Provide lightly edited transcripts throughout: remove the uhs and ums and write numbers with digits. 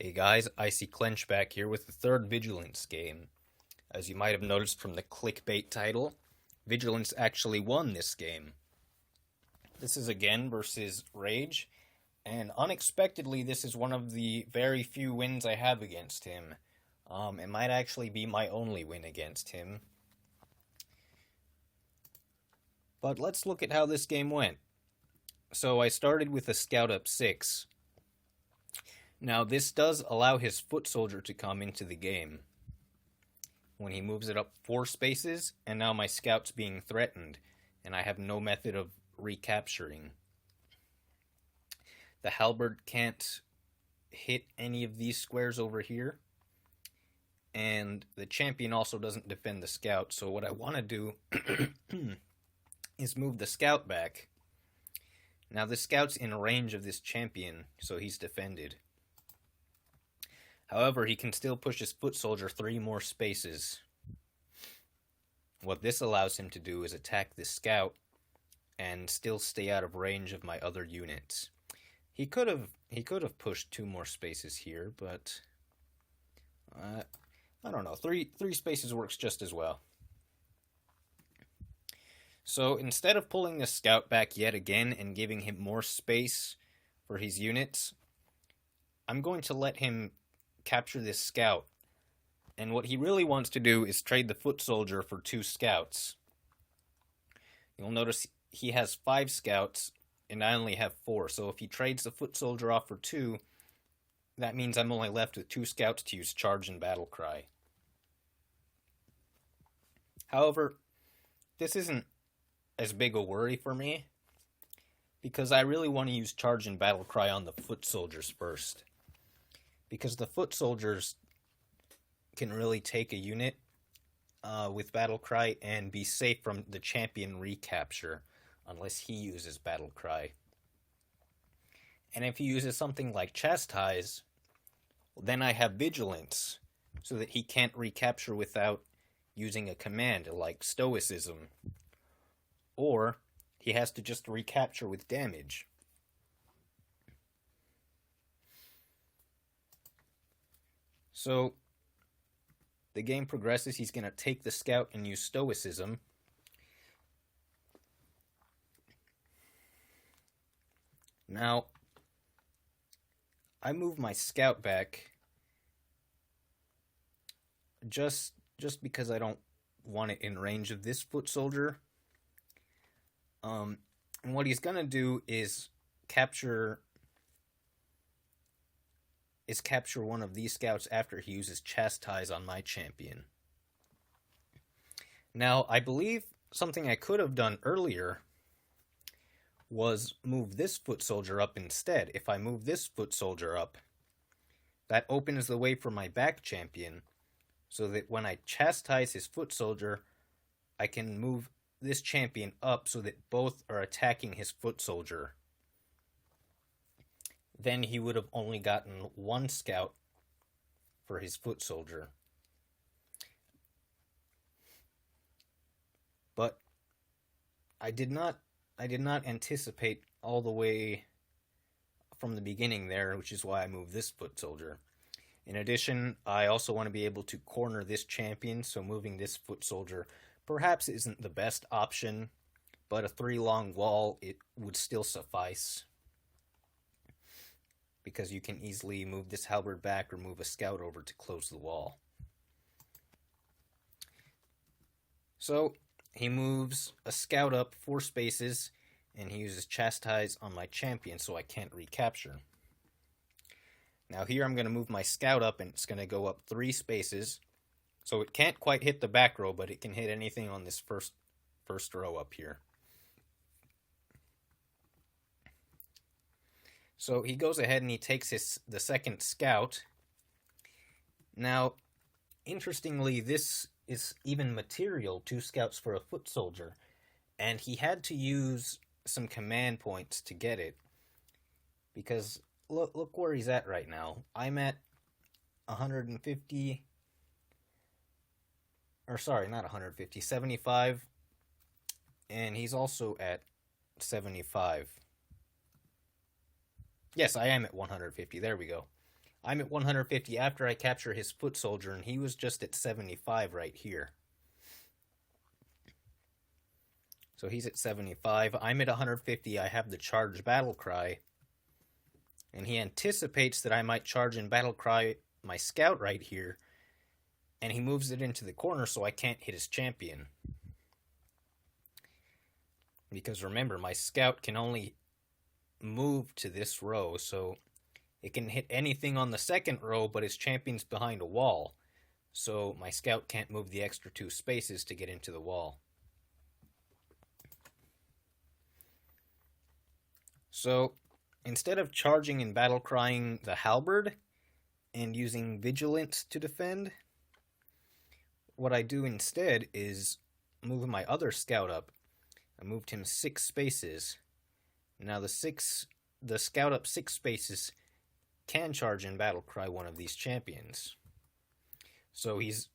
Hey guys, Icy Clench back here with the third Vigilance game. As you might have noticed from the clickbait title, Vigilance actually won this game. This is again versus Rage, and unexpectedly this is one of the very few wins I have against him. It might actually be my only win against him. But let's look at how this game went. So I started with a scout up 6. Now this does allow his foot soldier to come into the game when he moves it up 4 spaces, and now my scout's being threatened, and I have no method of recapturing. The halberd can't hit any of these squares over here, and the champion also doesn't defend the scout, so what I want to do is move the scout back. Now the scout's in range of this champion, so he's defended. However, he can still push his foot soldier 3 more spaces. What this allows him to do is attack this scout and still stay out of range of my other units. He could have pushed 2 more spaces here, but I don't know. 3 spaces works just as well. So instead of pulling the scout back yet again and giving him more space for his units, I'm going to let him capture this scout. And what he really wants to do is trade the foot soldier for 2 scouts. You'll notice he has 5 scouts and I only have 4. So if he trades the foot soldier off for 2, that means I'm only left with 2 scouts to use charge and battle cry. However, this isn't as big a worry for me, because I really want to use charge and battle cry on the foot soldiers first. Because the foot soldiers can really take a unit with battle cry and be safe from the champion recapture unless he uses battle cry. And if he uses something like chastise, then I have vigilance so that he can't recapture without using a command like stoicism. Or he has to just recapture with damage. So the game progresses. He's going to take the scout and use stoicism. Now, I move my scout back just because I don't want it in range of this foot soldier. And what he's going to do is capture one of these scouts after he uses chastise on my champion. Now, I believe something I could have done earlier was move this foot soldier up instead. If I move this foot soldier up, that opens the way for my back champion, so that when I chastise his foot soldier, I can move this champion up so that both are attacking his foot soldier. Then he would have only gotten 1 scout for his foot soldier. But I did not anticipate all the way from the beginning there, which is why I moved this foot soldier. In addition, I also want to be able to corner this champion, so moving this foot soldier perhaps isn't the best option, but a 3 long wall, it would still suffice, because you can easily move this halberd back or move a scout over to close the wall. So he moves a scout up 4 spaces, and he uses chastise on my champion so I can't recapture. Now here I'm going to move my scout up, and it's going to go up 3 spaces. So it can't quite hit the back row, but it can hit anything on this first row up here. So he goes ahead and he takes the second scout. Now, interestingly, this is even material, 2 scouts for a foot soldier. And he had to use some command points to get it. Because look where he's at right now. I'm at 150... Or sorry, not 150, 75. And he's also at 75. Yes, I am at 150. There we go. I'm at 150 after I capture his foot soldier, and he was just at 75 right here. So he's at 75. I'm at 150. I have the charge battle cry. And he anticipates that I might charge and battle cry my scout right here. And he moves it into the corner so I can't hit his champion. Because remember, my scout can only move to this row, so it can hit anything on the second row, but his champion's behind a wall. So my scout can't move the extra 2 spaces to get into the wall. So instead of charging and battle crying the halberd and using vigilance to defend, what I do instead is move my other scout up. I moved him 6 spaces. Now the scout up 6 spaces can charge and battle cry one of these champions. So he's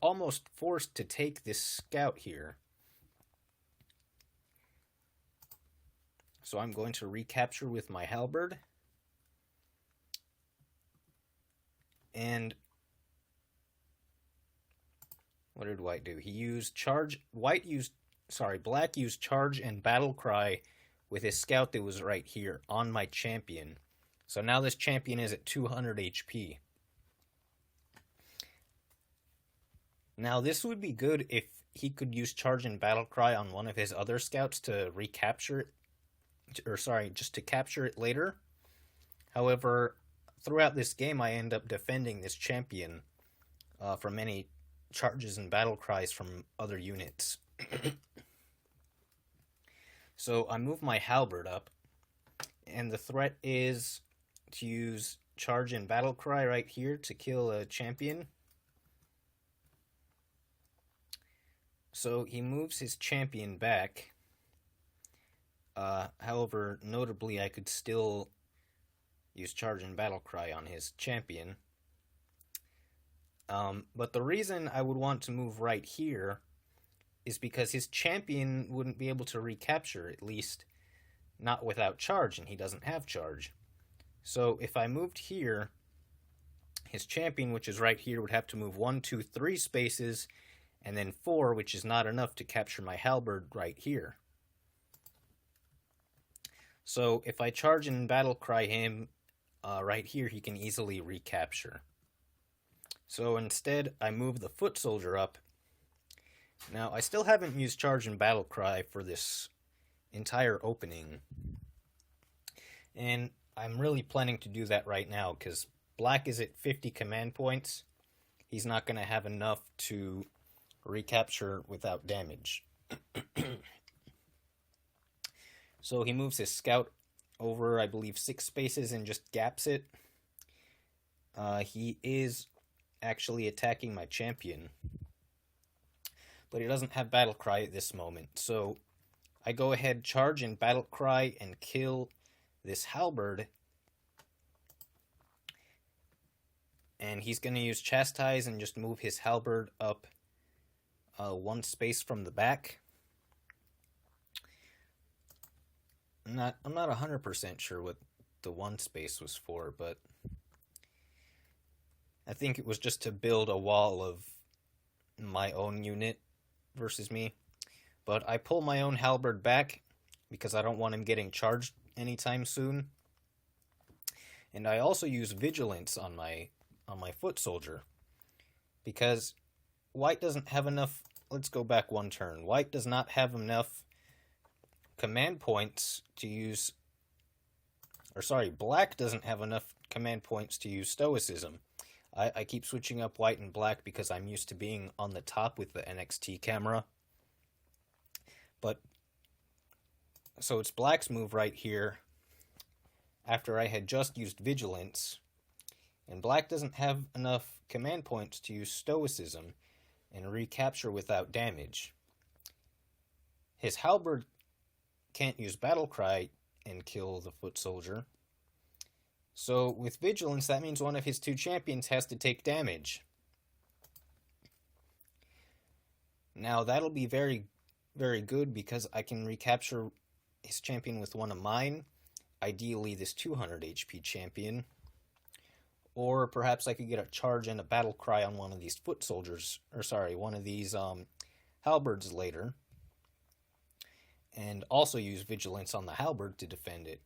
almost forced to take this scout here. So I'm going to recapture with my halberd. And what did White do? He used charge. Black used charge and battle cry with his scout that was right here on my champion. So now this champion is at 200 HP. Now this would be good if he could use charge and battle cry on one of his other scouts to recapture it. Just to capture it later. However, throughout this game, I end up defending this champion from any charges and battle cries from other units. So I move my halberd up, and the threat is to use charge and battle cry right here to kill a champion. So he moves his champion back. However, notably, I could still use charge and battle cry on his champion. But the reason I would want to move right here is because his champion wouldn't be able to recapture, at least not without charge, and he doesn't have charge. So if I moved here, his champion, which is right here, would have to move 1, 2, 3 spaces, and then 4, which is not enough to capture my halberd right here. So if I charge and battle cry him right here, he can easily recapture. So instead, I move the foot soldier up. Now, I still haven't used charge and battle cry for this entire opening. And I'm really planning to do that right now, because Black is at 50 command points. He's not going to have enough to recapture without damage. So he moves his scout over, I believe, 6 spaces and just gaps it. He is actually attacking my champion, but he doesn't have battle cry at this moment. So I go ahead, charge and battle cry and kill this halberd. And he's going to use chastise and just move his halberd up 1 space from the back. I'm not 100% sure what the 1 space was for, but I think it was just to build a wall of my own unit versus me. But I pull my own halberd back because I don't want him getting charged anytime soon. And I also use vigilance on my foot soldier, because White doesn't have enough. Let's go back 1 turn. White does not have enough command points to use, Black doesn't have enough command points to use stoicism. I keep switching up White and Black because I'm used to being on the top with the NXT camera. But so it's Black's move right here after I had just used vigilance, and Black doesn't have enough command points to use stoicism and recapture without damage. His halberd can't use battle cry and kill the foot soldier. So with vigilance, that means one of his 2 champions has to take damage. Now that'll be very, very good because I can recapture his champion with one of mine, ideally this 200 HP champion, Or perhaps I could get a charge and a battle cry on one of these foot soldiers, or sorry, one of these halberds later, and also use vigilance on the halberd to defend it.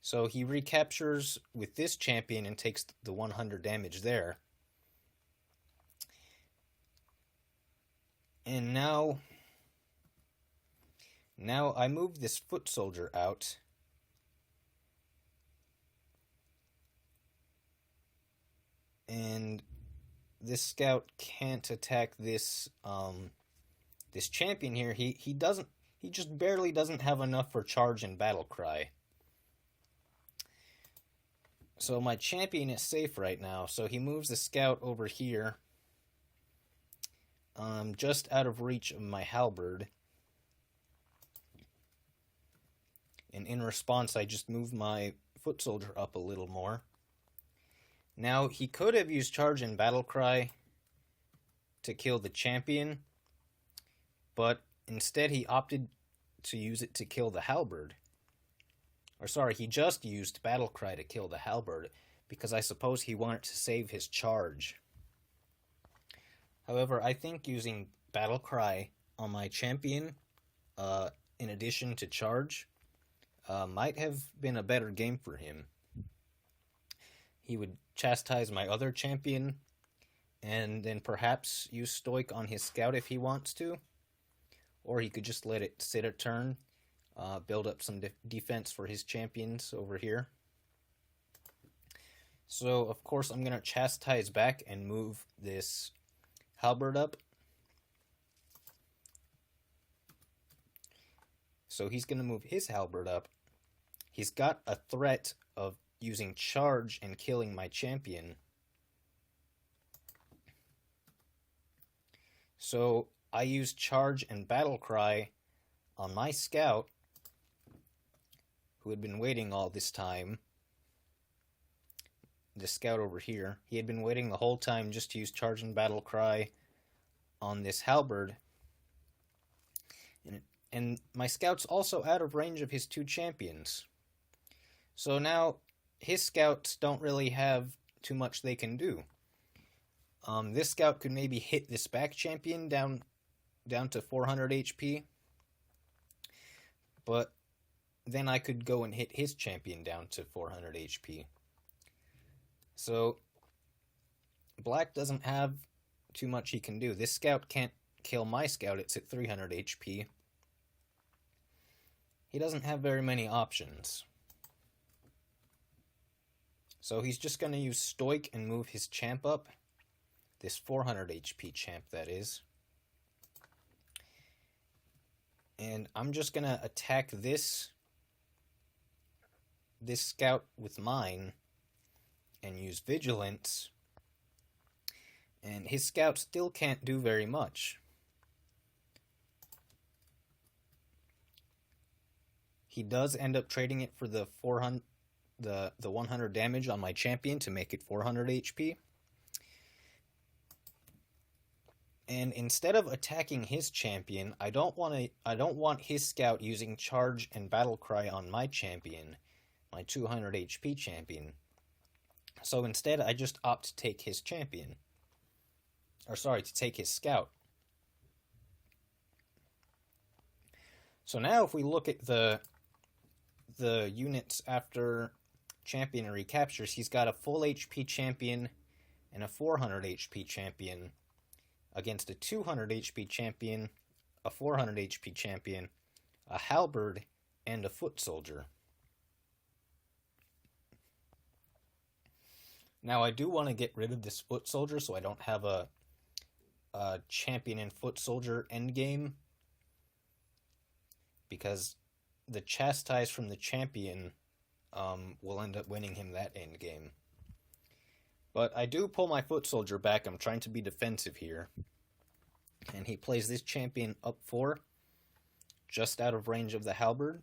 So he recaptures with this champion and takes the 100 damage there. And now I move this foot soldier out. And this scout can't attack this this champion here. He just barely doesn't have enough for charge and battle cry. So my champion is safe right now. So he moves the scout over here, just out of reach of my halberd. And in response, I just move my foot soldier up a little more. Now, he could have used charge and battle cry to kill the champion, but instead he opted to use it to kill the halberd. Or sorry, he just used battle cry to kill the halberd, because I suppose he wanted to save his charge. However, I think using battle cry on my champion, in addition to charge, might have been a better game for him. He would chastise my other champion, and then perhaps use Stoic on his scout if he wants to. Or he could just let it sit a turn, build up some defense for his champions over here. So, of course, I'm going to chastise back and move this halberd up. So he's going to move his halberd up. He's got a threat of using charge and killing my champion. So I use charge and battle cry on my scout, who had been waiting all this time. This scout over here, he had been waiting the whole time just to use charge and battle cry on this halberd. And my scout's also out of range of his two champions. So now his scouts don't really have too much they can do. This scout could maybe hit this back champion down to 400 HP. But then I could go and hit his champion down to 400 HP. So black doesn't have too much he can do. This scout can't kill my scout. It's at 300 HP. He doesn't have very many options. So he's just going to use Stoic and move his champ up. This 400 HP champ, that is. And I'm just going to attack this scout with mine and use Vigilance. And his scout still can't do very much. He does end up trading it for the 100 damage on my champion to make it 400 HP. And instead of attacking his champion, I don't want his scout using charge and battle cry on my champion, my 200 HP champion. So instead, I just opt to take his champion. Or sorry, to take his scout. So now if we look at the units after champion recaptures, he's got a full HP champion and a 400 HP champion against a 200 HP champion, a 400 HP champion, a halberd, and a foot soldier. Now I do want to get rid of this foot soldier so I don't have a champion and foot soldier endgame, because the chastise from the champion will end up winning him that endgame. But I do pull my foot soldier back. I'm trying to be defensive here. And he plays this champion up 4, just out of range of the halberd.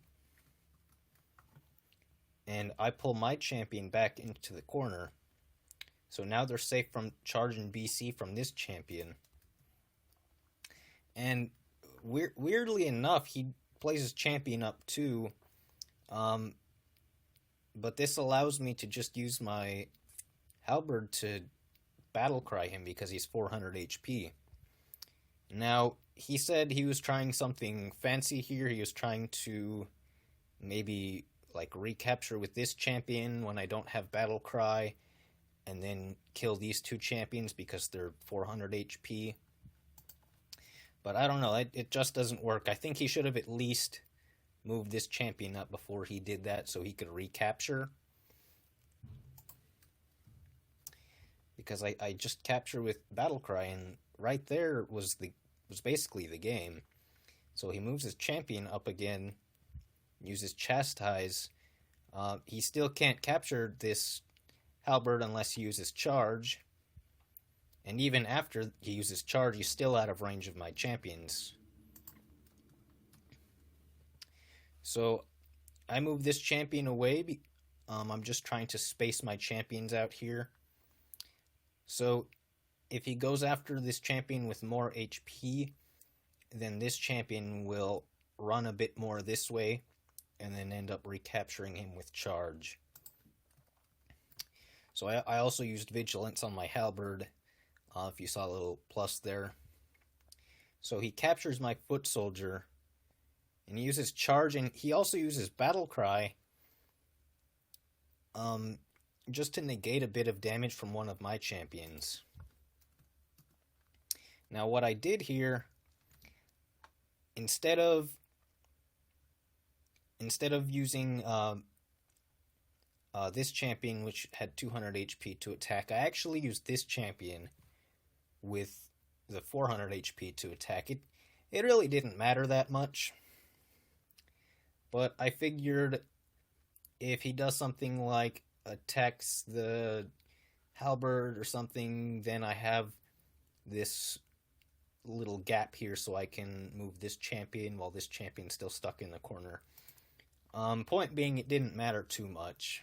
And I pull my champion back into the corner. So now they're safe from charge and BC from this champion. And weirdly enough, he plays his champion up too, but this allows me to just use my halberd to battle cry him because he's 400 HP. Now, he said he was trying something fancy here. He was trying to maybe like recapture with this champion when I don't have battle cry, and then kill these two champions because they're 400 HP. But I don't know, it just doesn't work. I think he should have at least moved this champion up before he did that so he could recapture. Because I just capture with Battlecry, and right there was basically the game. So he moves his champion up again, uses Chastise. He still can't capture this halberd unless he uses charge. And even after he uses charge, he's still out of range of my champions. So I move this champion away. I'm just trying to space my champions out here. So if he goes after this champion with more HP, then this champion will run a bit more this way and then end up recapturing him with charge. So I also used Vigilance on my halberd, if you saw a little plus there. So he captures my foot soldier, and he uses charge, and he also uses battle cry, just to negate a bit of damage from one of my champions. Now what I did here, instead of using this champion, which had 200 HP to attack, I actually used this champion with the 400 HP to attack. It really didn't matter that much, but I figured if he does something like attacks the halberd or something, then I have this little gap here so I can move this champion while this champion's still stuck in the corner. Point being, it didn't matter too much.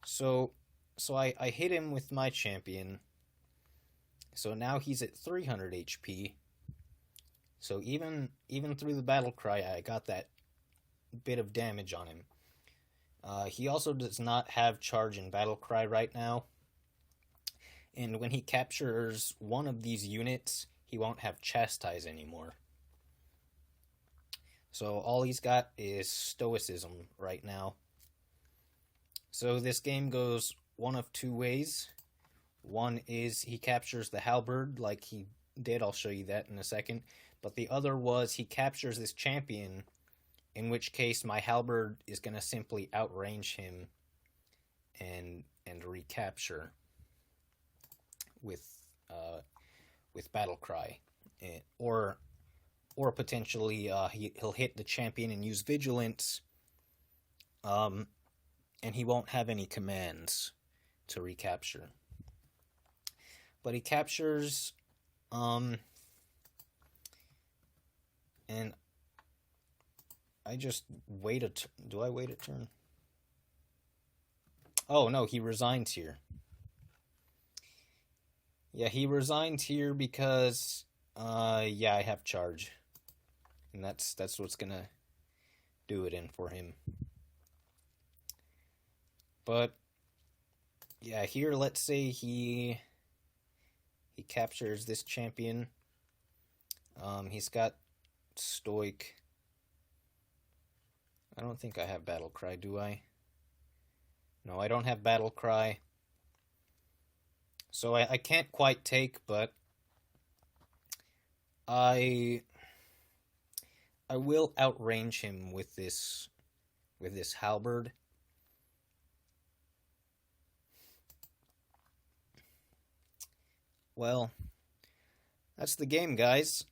So I hit him with my champion. So now he's at 300 HP. So even through the battle cry, I got that bit of damage on him. He also does not have charge and battle cry right now. And when he captures one of these units, he won't have Chastise anymore. So all he's got is Stoicism right now. So this game goes one of two ways. One is he captures the halberd like he did, I'll show you that in a second. But the other was he captures this champion, in which case my halberd is going to simply outrange him and recapture with battle cry, or potentially he'll hit the champion and use vigilance, and he won't have any commands to recapture. But he captures, and I just wait a do I wait a turn? Oh no, he resigns here. Yeah, he resigned here because, yeah, I have charge. And that's what's gonna do it in for him. But, yeah, here, let's say he captures this champion. He's got Stoic. I don't think I have Battle Cry, do I? No, I don't have Battle Cry. So I can't quite take, but I will outrange him with this halberd. Well, that's the game, guys.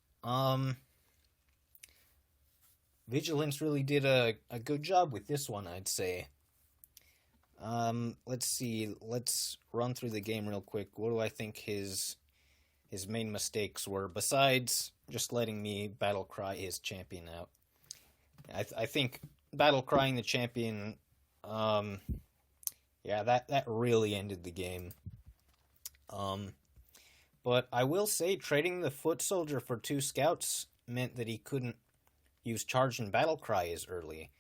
Vigilance really did a good job with this one, I'd say. Let's see. Let's run through the game real quick. What do I think his main mistakes were, besides just letting me battle cry his champion out? I think battle crying the champion, yeah, that really ended the game. But I will say trading the foot soldier for 2 scouts meant that he couldn't use Charge and Battle Cry as early.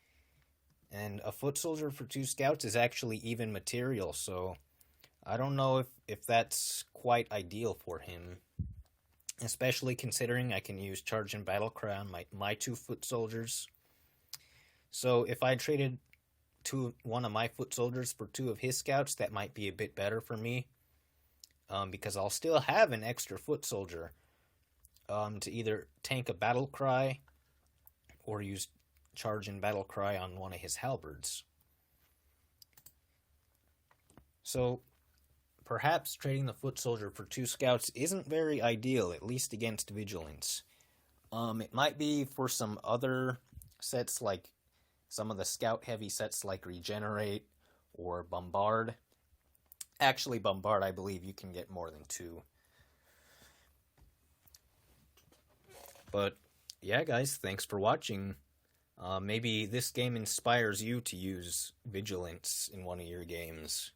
And a foot soldier for 2 scouts is actually even material, so I don't know if that's quite ideal for him. Especially considering I can use Charge and Battle Cry on my 2 foot soldiers. So if I traded one of my foot soldiers for 2 of his scouts, that might be a bit better for me. Because I'll still have an extra foot soldier to either tank a Battle Cry or use Charge and Battle Cry on one of his halberds. So perhaps trading the foot soldier for 2 scouts isn't very ideal, at least against Vigilance. It might be for some other sets, like some of the scout-heavy sets like Regenerate or Bombard. Actually, Bombard, I believe you can get more than 2. But, yeah, guys, thanks for watching. Maybe this game inspires you to use Vigilance in one of your games.